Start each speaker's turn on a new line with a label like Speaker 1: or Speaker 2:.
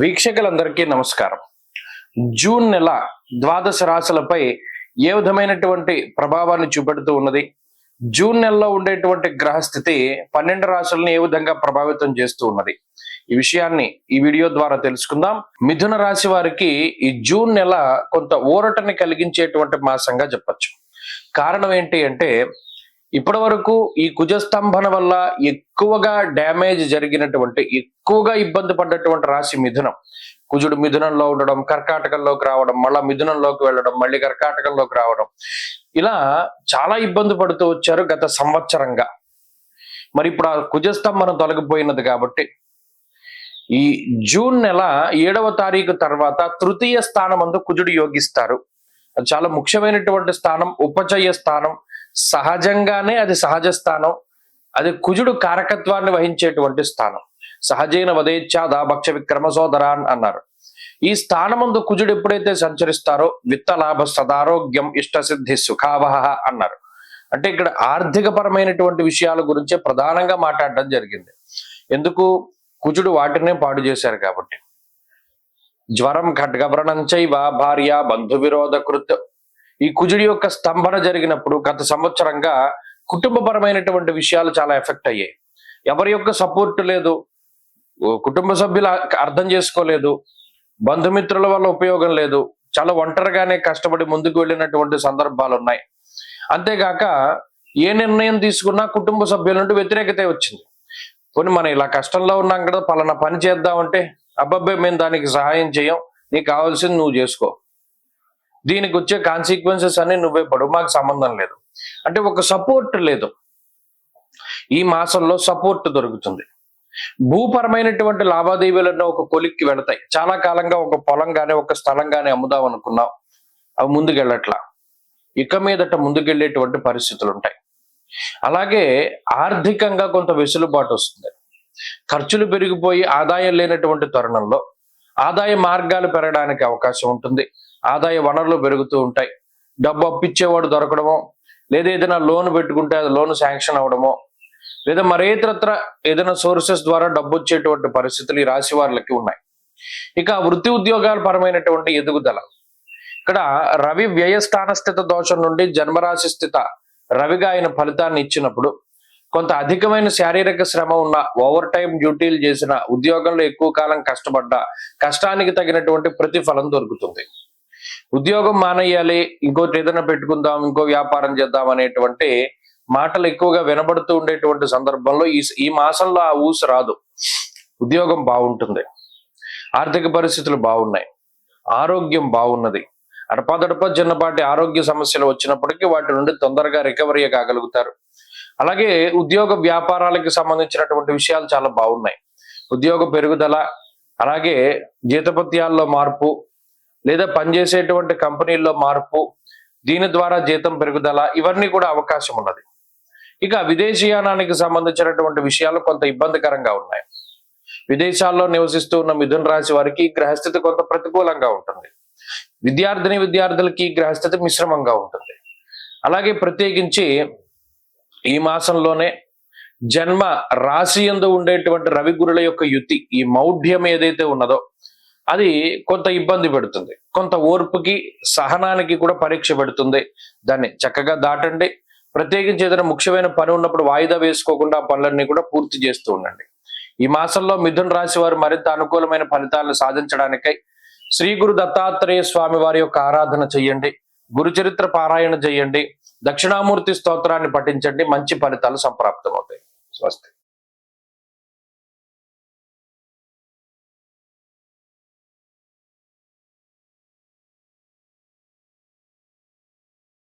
Speaker 1: వీక్షకులందరికీ నమస్కారం. జూన్ నెల ద్వాదశ రాశులపై ఏ విధమైనటువంటి ప్రభావాన్ని చూపెడుతూ ఉన్నది, జూన్ నెలలో ఉండేటువంటి గ్రహస్థితి 12 రాశులను ఏ విధంగా ప్రభావితం చేస్తూ ఉన్నది, ఈ విషయాన్ని ఈ వీడియో ద్వారా తెలుసుకుందాం. మిథున రాశి వారికి ఈ జూన్ నెల కొంత ఊరటని కలిగించేటువంటి మాసంగా చెప్పచ్చు. కారణం ఏంటి అంటే, ఇప్పటి వరకు ఈ కుజస్తంభన వల్ల ఎక్కువగా డ్యామేజ్ జరిగినటువంటి, ఎక్కువగా ఇబ్బంది పడ్డటువంటి రాశి మిథునం. కుజుడు మిథునంలో ఉండడం, కర్కాటకంలోకి రావడం, మళ్ళా మిథునంలోకి వెళ్ళడం, మళ్ళీ కర్కాటకంలోకి రావడం, ఇలా చాలా ఇబ్బంది పడుతూ వచ్చారు గత సంవత్సరంగా. మరి ఇప్పుడు ఆ కుజస్తంభన తొలగిపోయినది కాబట్టి ఈ జూన్ నెల 7వ తారీఖు తర్వాత తృతీయ స్థానమందు కుజుడు యోగిస్తారు. అది చాలా ముఖ్యమైనటువంటి స్థానం, ఉపచయ స్థానం. సహజంగానే అది సహజ స్థానం. అది కుజుడు కారకత్వాన్ని వహించేటువంటి స్థానం. సహజైన వదేచ్ఛాదా భక్ష విక్రమ సోదరాన్ అన్నారు. ఈ స్థానమందు కుజుడు ఎప్పుడైతే సంచరిస్తారో విత్త లాభ సదారోగ్యం ఇష్టసిద్ధి సుఖావహ అన్నారు. అంటే ఇక్కడ ఆర్థిక పరమైనటువంటి విషయాల గురించే ప్రధానంగా మాట్లాడడం జరిగింది. ఎందుకు? కుజుడు వాటినే పాడు చేశారు కాబట్టి. జ్వరం ఖడ్గవ్రణంచైవ భార్య బంధు విరోధ కృత్. ఈ కుజుడి యొక్క స్తంభన జరిగినప్పుడు గత సంవత్సరంగా కుటుంబపరమైనటువంటి విషయాలు చాలా ఎఫెక్ట్ అయ్యాయి. ఎవరి యొక్క సపోర్ట్ లేదు, కుటుంబ సభ్యులు అర్థం చేసుకోలేదు, బంధుమిత్రుల వల్ల ఉపయోగం లేదు, చాలా ఒంటరిగానే కష్టపడి ముందుకు వెళ్ళినటువంటి సందర్భాలు ఉన్నాయి. అంతేగాక ఏ నిర్ణయం తీసుకున్నా కుటుంబ సభ్యుల నుండి వ్యతిరేకత వచ్చింది. పోనీ మనం ఇలా కష్టంలో ఉన్నాం కదా, పలానా పని చేద్దామంటే అబ్బాయి మేము దానికి సహాయం చేయం, నీకు కావాల్సింది నువ్వు చేసుకో, దీనికి వచ్చే కాన్సిక్వెన్సెస్ అన్ని నువ్వే పడు, మాకు సంబంధం లేదు అంటే ఒక సపోర్ట్ లేదు. ఈ మాసంలో సపోర్ట్ దొరుకుతుంది. భూపరమైనటువంటి లావాదేవీలన్నీ ఒక కొలిక్కి వెళతాయి. చాలా కాలంగా ఒక పొలం గానీ ఒక స్థలం గానీ అమ్ముదాం అనుకున్నాం, అవి ముందుకెళ్ళట్లా. ఇక మీదట ముందుకెళ్ళేటువంటి పరిస్థితులు ఉంటాయి. అలాగే ఆర్థికంగా కొంత వెసులుబాటు వస్తుంది. ఖర్చులు పెరిగిపోయి ఆదాయం లేనటువంటి తరుణంలో ఆదాయ మార్గాలు పెరగడానికి అవకాశం ఉంటుంది. ఆదాయ వనరులు పెరుగుతూ ఉంటాయి. డబ్బు అప్పిచ్చేవాడు దొరకడమో, లేదా ఏదైనా లోన్ పెట్టుకుంటే అది లోన్ శాంక్షన్ అవడమో, లేదా మరేతరత్ర ఏదైనా సోర్సెస్ ద్వారా డబ్బు వచ్చేటువంటి పరిస్థితులు ఈ రాశి వారికి ఉన్నాయి. ఇక వృత్తి ఉద్యోగాల పరమైనటువంటి ఎదుగుదల. ఇక్కడ రవి వ్యయస్థాన స్థిత దోషం నుండి జన్మరాశి స్థిత రవిగా ఆయన ఫలితాన్ని ఇచ్చినప్పుడు కొంత అధికమైన శారీరక శ్రమ ఉన్న, ఓవర్ టైం డ్యూటీలు చేసిన, ఉద్యోగంలో ఎక్కువ కాలం కష్టపడ్డ, కష్టానికి తగినటువంటి ప్రతిఫలం దొరుకుతుంది. ఉద్యోగం మానేయాలి, ఇంకోటి ఏదైనా పెట్టుకుందాం, ఇంకో వ్యాపారం చేద్దాం అనేటువంటి మాటలు ఎక్కువగా వినబడుతూ ఉండేటువంటి సందర్భంలో ఈ మాసంలో ఆ ఊసు రాదు. ఉద్యోగం బాగుంటుంది, ఆర్థిక పరిస్థితులు బాగున్నాయి, ఆరోగ్యం బాగున్నది. అడపాదడప చిన్నపాటి ఆరోగ్య సమస్యలు వచ్చినప్పటికీ వాటి నుండి తొందరగా రికవరీ కాగలుగుతారు. అలాగే ఉద్యోగ వ్యాపారాలకు సంబంధించినటువంటి విషయాలు చాలా బాగున్నాయి. ఉద్యోగ పెరుగుదల, అలాగే జీతపత్యాల్లో మార్పు, లేదా పనిచేసేటువంటి కంపెనీల్లో మార్పు, దీని ద్వారా జీతం పెరుగుదల, ఇవన్నీ కూడా అవకాశం ఉన్నది. ఇక విదేశీయానానికి సంబంధించినటువంటి విషయాలు కొంత ఇబ్బందికరంగా ఉన్నాయి. విదేశాల్లో నివసిస్తూ ఉన్న మిథున రాశి వారికి గ్రహస్థితి కొంత ప్రతికూలంగా ఉంటుంది. విద్యార్థులకి గ్రహస్థితి మిశ్రమంగా ఉంటుంది. అలాగే ప్రత్యేకించి ఈ మాసంలోనే జన్మ రాశి యందు ఉండేటువంటి రవి గురుల యొక్క యుతి, ఈ మౌఢ్యం ఏదైతే ఉన్నదో అది కొంత ఇబ్బంది పెడుతుంది. కొంత ఓర్పుకి సహనానికి కూడా పరీక్ష పెడుతుంది. దాన్ని చక్కగా దాటండి. ప్రత్యేకించి ఏదైనా ముఖ్యమైన పని ఉన్నప్పుడు వాయిదా వేసుకోకుండా పనులన్నీ కూడా పూర్తి చేస్తూ ఉండండి. ఈ మాసంలో మిథున రాశి వారు మరింత అనుకూలమైన ఫలితాలను సాధించడానికై శ్రీ గురు దత్తాత్రేయ స్వామి వారి యొక్క ఆరాధన చెయ్యండి, గురు చరిత్ర పారాయణ చేయండి, దక్షిణామూర్తి స్తోత్రాన్ని పఠించండి. మంచి ఫలితాలు సంప్రాప్తమవుతాయి. స్వస్తి.